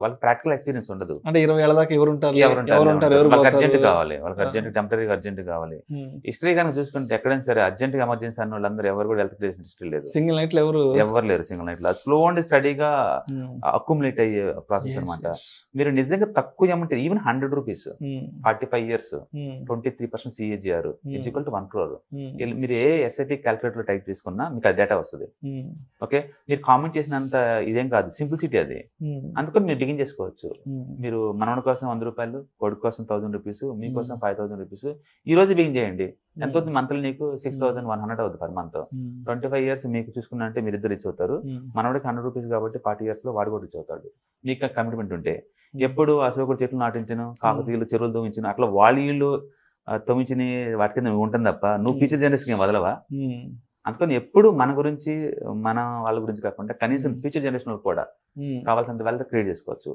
వాళ్ళకి practical experience ఉండదు. అంటే 20 ఏళ్ళ దాకా ఎవరు ఉంటారు వాళ్ళకి అర్జెంట్ కావాలి, వాళ్ళకి అర్జెంట్ టెంపరీ అర్జెంట్ కావాలి. హిస్టరీ కనుక చూసుకుంటే ఎక్కడైనా సరే అర్జెంట్ ఎమర్జెన్సీ అన్న వాళ్ళందరూ ఎవరు కూడా హెల్త్ క్రియేషన్ హిస్టరీ లేదు. సింగిల్ నైట్ లో ఎవరు లేరు. సింగిల్ నైట్ లో స్లో అండ్ స్టడీగా అక్యుములేట్ అయ్యే ప్రాసెస్ అనమాట. మీరు నిజంగా తక్కువ amount, even 100 rupees 45 years 23% CAGR equal to 1 crore. మీరు ఏ SIP క్యాల్కులేటర్ టైప్ తీసుకున్నా మీకు అది డేటా వస్తుంది. ఓకే, మీరు కామెంట్ చేసినంత ఇదేం కాదు, సింప్లిసిటీ అది. అందుకని మీరు బిగిన్ చేసుకోవచ్చు. మీరు మనవడి కోసం 100 రూపాయలు, కొడుకు కోసం 1000 రూపీస్, మీకోసం 5000 రూపీస్ ఈ రోజు బిగిన్ చేయండి. ఎంత అవుతుంది మంత్లీ? నీకు 6100 అవుతుంది పర్ మంత్. 25 years మీకు చూసుకున్నా అంటే మీరు ఇద్దరు రిచ్ అవుతారు. మనవాడికి 100 రూపీస్ కాబట్టి 40 years లో వాడు కూడా రిచ్ అవుతాడు. మీకు కమిట్మెంట్ ఉంటే. ఎప్పుడు అశోకుడు చెట్లు నాటించను, కాకతీయులు చెరువులు తవ్వించను, అట్లా వాళ్ళు తవ్వించిన వాటి కింద ఉంటుంది తప్ప నువ్వు ఫ్యూచర్ జనరేషన్ వదలవా? అందుకని ఎప్పుడు మన గురించి, మన వాళ్ళ గురించి కాకుండా కనీసం ఫ్యూచర్ జనరేషన్ కూడా కావాల్సినంత వెల్త్ క్రియేట్ చేసుకోవచ్చు.